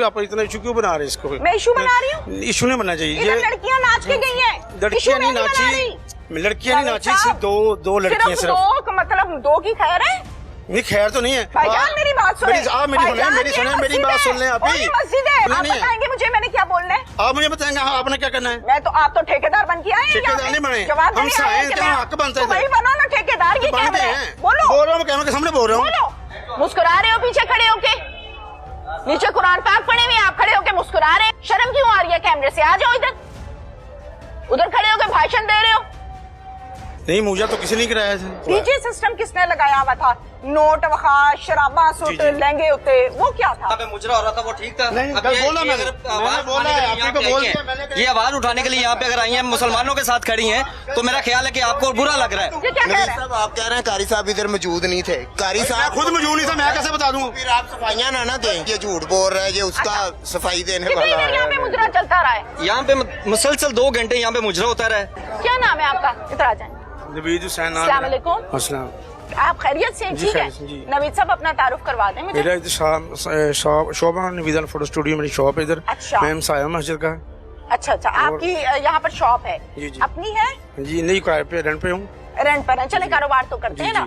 आप इतना इशू क्यों बना रहे हैं इसको? मैं इशू बना रही हूँ? इशू नहीं बनना चाहिए। ये लड़कियाँ नाच के गई हैं, लड़कियाँ नहीं नाची, लड़कियाँ नहीं नाची, सिर्फ दो लड़कियाँ सिर्फ। दो मतलब दो की खैर है? नहीं खैर तो नहीं है भाईजान, मेरी बात सुने। आप मेरी सुने मेरी बात सुन लें। आप मस्जिद है, आप बताएंगे मुझे मैंने क्या बोलना है? आप मुझे बताएंगे आपने क्या करना है? मैं तो आप तो ठेकेदार बन के आए हैं। ठेकेदार नहीं बने, हम हक बनते हैं। वही बनो ना ठेकेदार। ये क्या है? बोलो। बोल रहा हूँ, कैमरे के सामने बोल रहा हूँ। बोलो। मुस्कुरा रहे हो पीछे खड़े होके? नीचे कुरान पाक पढ़े हुए, आप खड़े होके मुस्कुरा रहे हैं। शर्म क्यों आ रही है? कैमरे से आ जाओ इधर। उधर खड़े होके भाषण दे रहे हो। नहीं मुझे तो किसी नहीं कराया था। डीजे सिस्टम किसने लगाया हुआ था? नोट वखा, शराबा, सूट, लहंगे होते, वो क्या था? मुजरा हो रहा था, वो ठीक था। नहीं बोला मैंने बोला है, आप को बोल दिया। ये आवाज उठाने के लिए यहाँ पे अगर आई हैं, मुसलमानों के साथ खड़ी हैं, तो मेरा ख्याल है कि आपको बुरा लग रहा है। ये क्या कह रहे हैं? आप कह रहे हैं कारी साहब इधर मौजूद नहीं थे। कारी साहब खुद मौजूद नहीं था, मैं कैसे बता दूं? फिर आप सफाइयाँ ना दें। ये झूठ बोल रहा है, ये उसका सफाई देने वाला है। यहाँ पे मुजरा चलता रहा है। यहाँ पे मुसलसल 2 घंटे यहाँ पे मुजरा होता रहा है। क्या नाम है आपका? इधर आ जाए। नवीद हुसैन। अस्सलाम वालेकुम। अस्सलाम। आप खैरियत से? ठीक है। नवीद साहब अपना तारुफ करवा दें मुझे। मेरा शॉप है नवीद फोटो स्टूडियो, मेरी शॉप है इधर। अच्छा। मैं साया मस्जिद का। अच्छा अच्छा, आपकी यहाँ पर शॉप है? जी जी। अपनी है? जी नहीं, किराए पे रेंट पे हूँ। रेंट पर है, चले कारोबार तो करते हैं ना।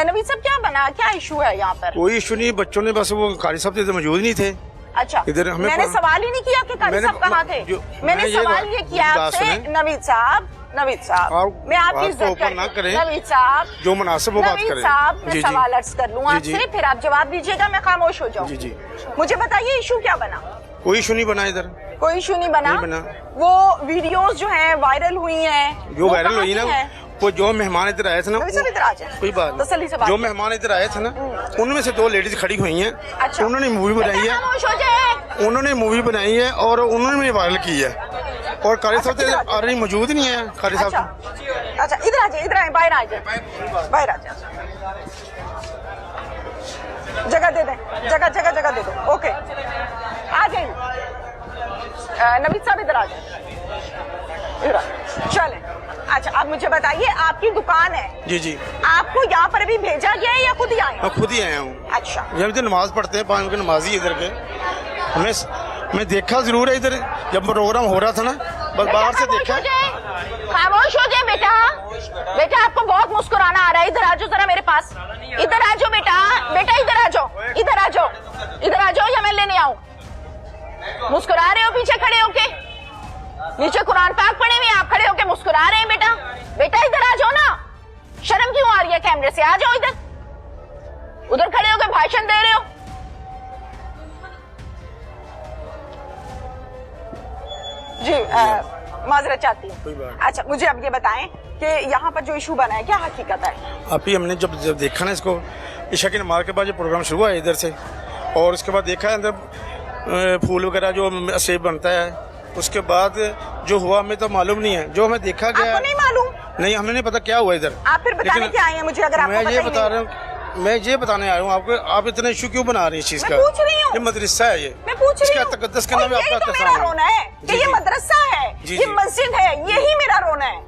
नवीद साहब क्या बना, क्या इशू है यहाँ पर? कोई इशू नहीं, बच्चों ने बस वो कारी साहब इधर मौजूद नहीं थे। अच्छा, इधर हमें मैंने सवाल ही नहीं किया कि कारी साहब कहाँ थे। मैंने सवाल ये किया आपसे, नवीद साहब मैं आपकी इज्जत करें। नवीद साहब जो मुनासिब वो बात करें। नवीद साहब मैं सवाल अर्ज कर लूँ आपसे, फिर आप जवाब दीजिएगा, मैं खामोश हो जाऊँ। जी जी। मुझे बताइए इशू क्या बना? कोई इशू नहीं बना इधर। कोई इशू नहीं बना। वो वीडियोस जो हैं वायरल हुई हैं, जो वायरल हुई ना, वो जो मेहमान इधर आए थे ना, कोई बात नहीं, जो मेहमान इधर आए थे ना, उनमें से 2 लेडीज खड़ी हुई हैं। अच्छा। उन्होंने मूवी बनाई है, उन्होंने मूवी बनाई है और उन्होंने वायरल की है। और कारी साहब ऑलरेडी मौजूद नहीं है। कारी साहब अच्छा, इधर आ जाए, इधर आए, बाहर आ जाए, बाहर आ जाए। जगह दे दें, जगह दे दो। ओके, आ जाइए। नवीद साहब इधर आ जाए, चले। अच्छा, आप मुझे बताइए, आपकी दुकान है? जी जी। आपको यहाँ पर अभी भेजा गया है या खुद ही आए? मैं खुद ही आया हूँ। अच्छा। जब तो नमाज पढ़ते हैं, 5 वक्त नमाजी इधर के। मैं देखा जरूर है इधर जब प्रोग्राम हो रहा था ना, बस बाहर से देखा। खामोश हो जाए बेटा। बेटा आपको बहुत मुस्कुराना आ रहा है, इधर आ जाओ जरा मेरे पास। इधर आ जाओ बेटा, बेटा इधर आ जाओ, इधर आ जाओ, इधर आ जाओ या मैं लेने आऊँ? मुस्कुरा रहे हो पीछे खड़े होके? नीचे कुरान पाक पढ़े हुए, आप खड़े होके मुस्कुरा रहे हैं। बेटा बेटा इधर आ जाओ ना। शर्म क्यों आ रही है? कैमरे से आ जाओ इधर। उधर खड़े होके भाषण दे रहे हो। जी माजरत चाहती हूँ। अच्छा, मुझे अब ये बताएं कि यहाँ पर जो इशू बना है क्या हकीकत है? अभी हमने जब देखा ना इसको, ईशा की नमाज के बाद जो प्रोग्राम शुरू हुआ है इधर से, और उसके बाद देखा अंदर फूल वगैरह जो सेब बनता है, उसके बाद जो हुआ हमें तो मालूम नहीं है। जो हमें देखा गया, आपको नहीं मालूम? नहीं, हमें नहीं पता क्या हुआ इधर। आप फिर बताने क्या आए हैं मुझे? अगर आपको मैं ये बता रहा हूँ, मैं ये बताने आया हूँ आपको। आप इतना इशू क्यों बना रही है इस चीज का? पूछ रही हूँ। ये मदरसा है, ये मैं पूछ रही हूँ। तकद्दुस के नाम पे आपका तो मेरा रोना है कि ये मदरसा है, ये मस्जिद है, यही मेरा रोना है।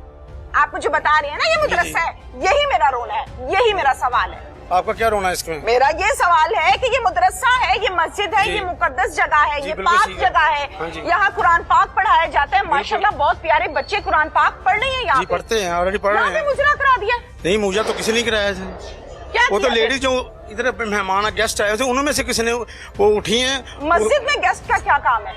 आप मुझे बता रही है ना ये मदरसा है, यही मेरा रोना है, यही मेरा सवाल है। आपका क्या रोना है इसमें? मेरा ये सवाल है कि ये मदरसा है, ये मस्जिद है, ये मुकद्दस जगह है, ये पाक जगह है, यहाँ कुरान पाक पढ़ाया जाता है। माशाल्लाह बहुत प्यारे बच्चे कुरान पाक पढ़ रहे हैं यहाँ। पढ़ते हैं, ऑलरेडी पढ़ रहे हैं। मुजरा करा दिया? नहीं, मुझे तो किसी ने कराया था। वो तो लेडीज जो इधर मेहमान गेस्ट आए थे, उनमें से किसी ने वो उठी हैं। मस्जिद में गेस्ट का क्या काम है?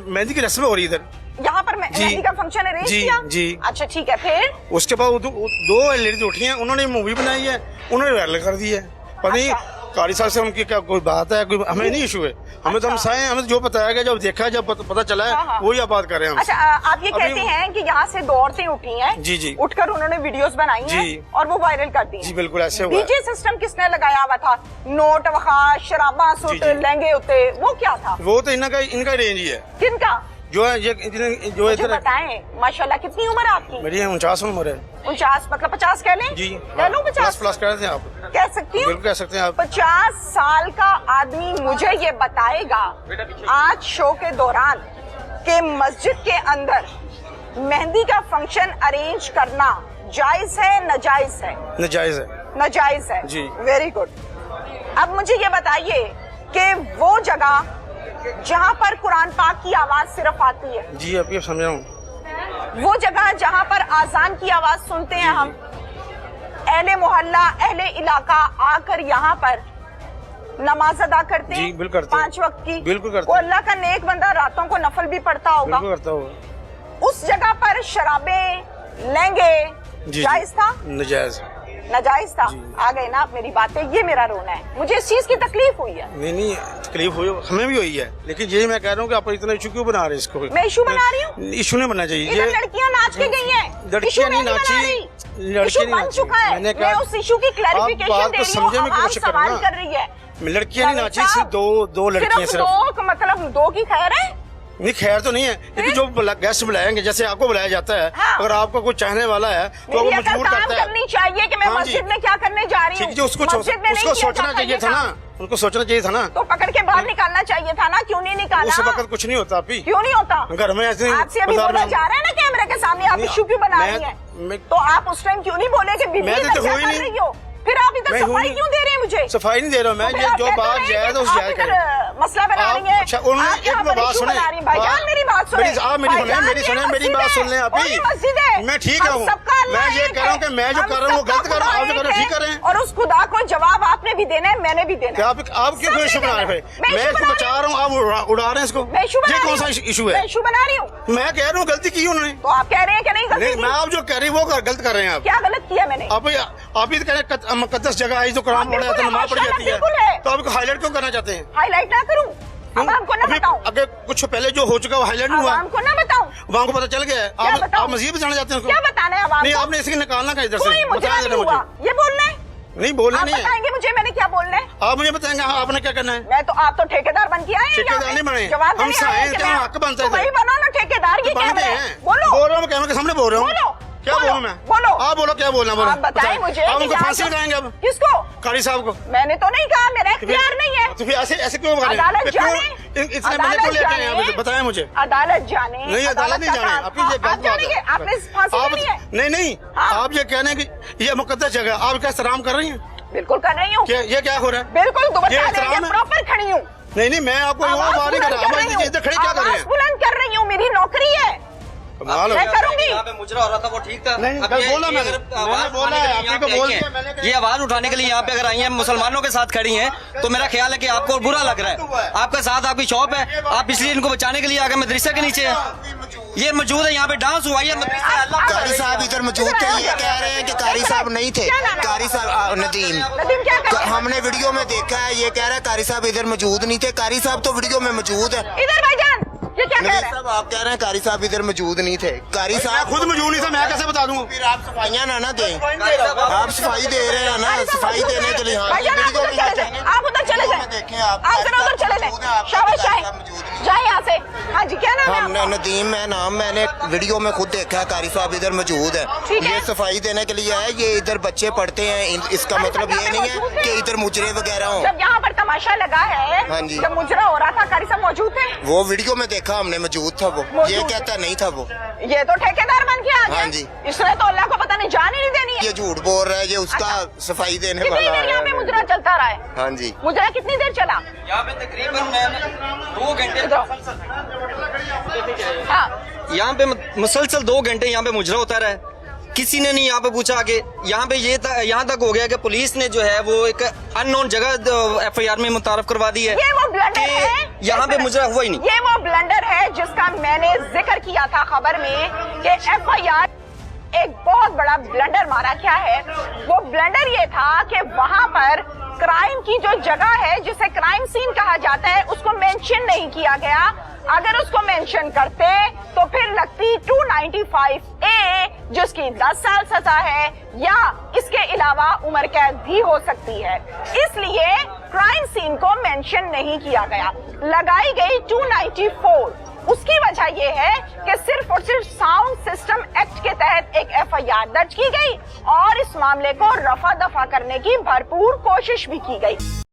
मेहंदी की रस्म हो रही इधर। यहाँ पर मेहंदी का फंक्शन अरेंज किया? जी। अच्छा ठीक है, फिर उसके बाद 2 लेडीज उठी हैं, उन्होंने मूवी बनाई है, उन्होंने वायरल कर दी है। पता नहीं कारी साहब से उनकी क्या कोई बात है? कोई हमें नहीं इशू है, हमें तो हम साए, हमें जो बताया गया, जब देखा, जब पता चला है, वही आप बात कर रहे हैं। अच्छा, आप ये कहते हैं कि यहाँ से 2 औरतें उठी हैं? जी जी। उठकर उन्होंने वीडियोस बनाई हैं और वो वायरल कर दी? जी बिल्कुल ऐसे हुआ। डीजे सिस्टम किसने लगाया हुआ था? नोट वखा, शराबा, सूट, लहंगे होते, वो क्या था? वो तो इनका रेंज ही है। किनका? जो है ये जो इधर बताएं। माशाल्लाह, कितनी उम्र है आपकी? मेरी 49 उम्र है। 49 मतलब 50 कह लें? जी कह लूं 50 प्लस कह सकते हैं आप? कह सकती हूँ, बिल्कुल कह सकते हैं आप। 50 साल का आदमी मुझे ये बताएगा आज शो के दौरान कि मस्जिद के अंदर मेहंदी का फंक्शन अरेंज करना जायज है नाजायज है? नाजायज है। नाजायज है जी। Very good. अब मुझे ये बताइए कि वो जगह जहाँ पर कुरान पाक की आवाज सिर्फ आती है, जी अभी समझ रहा हूँ। वो जगह जहाँ पर आजान की आवाज सुनते हैं हम, अहले मोहल्ला अहले इलाका आकर यहाँ पर नमाज अदा करते हैं, जी, बिल्कुल करते हैं। 5 वक्त की। बिल्कुल करते वो हैं। अल्लाह का नेक बंदा रातों को नफल भी पढ़ता होगा। बिल्कुल करता हूँ। उस जगह पर शराबें लहंगे जी, जायज था? नजायज। नाजायज था। आ गए ना आप मेरी बातें, ये मेरा रोना है। मुझे इस चीज की तकलीफ हुई है। नहीं तकलीफ हुई, हमें भी हुई है, लेकिन ये मैं कह रहा हूँ कि आप इतना इशू क्यों बना रहे हैं इसको? मैं इशू बना रही हूँ? इशू नहीं बनना चाहिए। इधर लड़कियां नाच के गई हैं, लड़कियां नहीं नाची, इशू बन चुका है। मैं उस इशू की क्लैरिफिकेशन दे रही हूँ, आप सवाल कर रही है। लड़कियां नहीं नाची, सिर्फ दो लड़कियां सिर्फ। दो मतलब दो की खैर है? नहीं खैर तो नहीं है, लेकिन जो गेस्ट बुलाएंगे, जैसे आपको बुलाया जाता है, हाँ। अगर आपका कोई चाहने वाला है तो वो मजबूर करता है। करनी चाहिए कि मैं हाँ जी। मस्जिद में क्या करने जा रही हूँ। उसको सोचना चाहिए था ना, उनको सोचना चाहिए था ना। तो पकड़ के बाहर निकालना चाहिए था ना, क्यों नहीं निकाला? उस वक्त कुछ नहीं होता अभी। क्यों नहीं होता? घर में ऐसे आपसे अभी बोला जा रहा है ना कैमरे के सामने, आप इशू क्यों बना रही हैं? तो आप उस टाइम क्यों नहीं बोले कि बीवी मैं तो क्या हो ही कर नहीं। रही हो? फिर आप इधर सफाई क्यों दे रहे हैं मुझे? सफाई नहीं दे रहा हूँ मैं, ये जो बात जायज है उस जायज करें। मसला बना रही है। अच्छा उन्होंने एक बात सुने, भाईजान मेरी बात सुने, आप मेरी सुने, मेरी बात सुन लें अभी। मैं ठीक हूँ, मैं ये कह रहा हूँ कि मैं जो कर रहा हूँ वो गलत कर रहा हूँ, आप जो कर रहे हो ठीक कर रहे हैं। और उस खुदा को जवाब आपने भी देना है, मैंने भी देना है। आप क्यों इशू बना रहे हैं? मैं इसको बचा रहा हूँ, आप उड़ा रहे हैं इसको। ये कौन सा इशू है? मैं इशू बना रही हूँ। मैं कह रहा हूँ गलती की उन्होंने। तो आप कह रहे हैं कि नहीं गलती? मैं आप जो कह रही वो गलत कर रहे हैं। आप क्या गलत किया मैंने? आप ही कह रहे हैं मुकद्दस जगह आई तो कुरान पढ़ा जाता है, नमाज पढ़ी जाती है, तो आप हाईलाइट क्यों करना चाहते हैं? हाईलाइट ना करूं? अब आपको ना बताऊं? अगर कुछ पहले जो हो चुका वो हाईलाइट नहीं हुआ, आपको ना बताऊं? वहाँ को पता चल गया है। आप मजीद जाना चाहते हैं? क्या बताना है? नहीं आपने इसकी निकालना का इधर से, बता देना मुझे। ये बोलना है? नहीं बोलना नहीं है। बताएंगे मुझे मैंने क्या बोलना है? आप मुझे बताएंगे आपने क्या करना है? मैं तो आप तो ठेकेदार बन के आए हैं। ठेकेदार नहीं बने, जवाब हम क्या हक बनता है? वही बनो ना ठेकेदार। ये क्या है? बोलो। बोल रहा हूँ कैमरे के सामने, बोल रहा हूँ। क्या बोलूं मैं? बोलो। आप बोलो क्या बोलना, बोलो। आप बताएं मुझे। आप उनको फांसी लगाएंगे अब? किसको? कारी साहब को। मैंने तो नहीं कहा, मेरा इख्तियार नहीं है। तो फिर ऐसे क्यों कर रहे हैं? अदालत जाने, इतने बंदे क्यों लेके आए हैं? बताएं मुझे। अदालत जाने। नहीं अदालत नहीं जाने, आप ये गलत बात है। आपने फांसी लेनी है? नहीं आप ये कहने की ये मुकद्दस जगह आप क्या एहतराम कर रही हैं? बिल्कुल कर रही हूँ। ये क्या हो रहा है? बिल्कुल एहतराम है? प्रॉपर खड़ी हूँ। नहीं मैं आपको वो बात नहीं कर रहा, इधर खड़े क्या कर रहे हैं? बुलंद कर रही हूँ, मेरी नौकरी है, मैं करूंगी। यहाँ पे मुजरा हो रहा था वो ठीक था। नहीं बोला मैंने बोला है आपको बोल के ये आवाज उठाने के लिए यहाँ पे अगर आई हैं, मुसलमानों के साथ खड़ी हैं, तो मेरा ख्याल है कि आपको बुरा लग रहा है। आपका साथ आपकी शॉप है, आप इसलिए इनको बचाने के लिए आगे मदरसे के नीचे है। ये मौजूद है, यहाँ पे डांस हुआ है मदरसा। अल्लाह कारी साहब इधर मौजूद थे, ये कह रहे हैं कि कारी साहब नहीं थे। कारी साहब नदीम क्या कर रहे हैं? हमने वीडियो में देखा है, ये कह रहा है कारी साहब इधर मौजूद नहीं थे। कारी साहब तो वीडियो में मौजूद है। इधर भाईजान ये क्या कह रहे हैं? साहब आप कह रहे हैं कारी साहब इधर मौजूद नहीं थे। कारी साहब खुद मौजूद नहीं था, मैं कैसे बता दूं? फिर आप सफाइयाँ ना दें, आप सफाई दे रहे हैं ना, सफाई देने के लिए। भाईजान आप उधर चले जाएं, आप उधर चले जाएं, देखें आप जरा उधर चले जाएं। शाबाश जाए यहाँ से। हाँ जी क्या नाम है हमने आपका? नदीम है नाम, मैंने वीडियो में खुद देखा है। कारी साहब इधर मौजूद है, ठीक है। ये सफाई देने के लिए है। ये इधर बच्चे पढ़ते हैं, इसका मतलब ये नहीं है कि इधर मुजरे वगैरह हो। जब यहाँ पर तमाशा लगा है, हाँ जी। जब मुजरा हो रहा था, कारी साहब मौजूद थे? वो वीडियो में देखा हमने, मौजूद था वो। ये कहता नहीं था वो। ये तो ठेकेदार बन के आ गया। हाँ जी। इसने तो अल्लाह को पता नहीं जान ही नहीं देनी है। ये झूठ बोल रहा है, ये उसका सफाई देने कितनी वाला देर यहाँ पे है। मुजरा चलता रहा है? हाँ जी। मुजरा कितनी देर चला? यहाँ पे तकरीबन 2 घंटे, हाँ यहाँ पे मुसलसल 2 घंटे यहाँ पे मुजरा होता रहा है। किसी ने नहीं यहाँ पे पूछा कि यहाँ पे यहाँ तक हो गया कि पुलिस ने जो है वो एक अननोन जगह FIR में मुतारफ करवा दी है। ये वो ब्लंडर है, यहाँ पे मुजरा हुआ ही नहीं। ये वो ब्लंडर है जिसका मैंने जिक्र किया था खबर में कि FIR एक बहुत बड़ा ब्लंडर मारा क्या है। वो ब्लंडर ये था कि वहां पर क्राइम की जो जगह है जिसे क्राइम सीन कहा जाता है उसको मेंशन नहीं किया गया। अगर उसको मेंशन करते तो फिर लगती 295A जिसकी 10 साल सजा है या इसके अलावा उम्र कैद भी हो सकती है। इसलिए क्राइम सीन को मेंशन नहीं किया गया, लगाई गई 294। उसकी वजह यह है कि सिर्फ और सिर्फ साउंड सिस्टम एक्ट के तहत एक FIR दर्ज की गई और इस मामले को रफा दफा करने की भरपूर कोशिश भी की गई।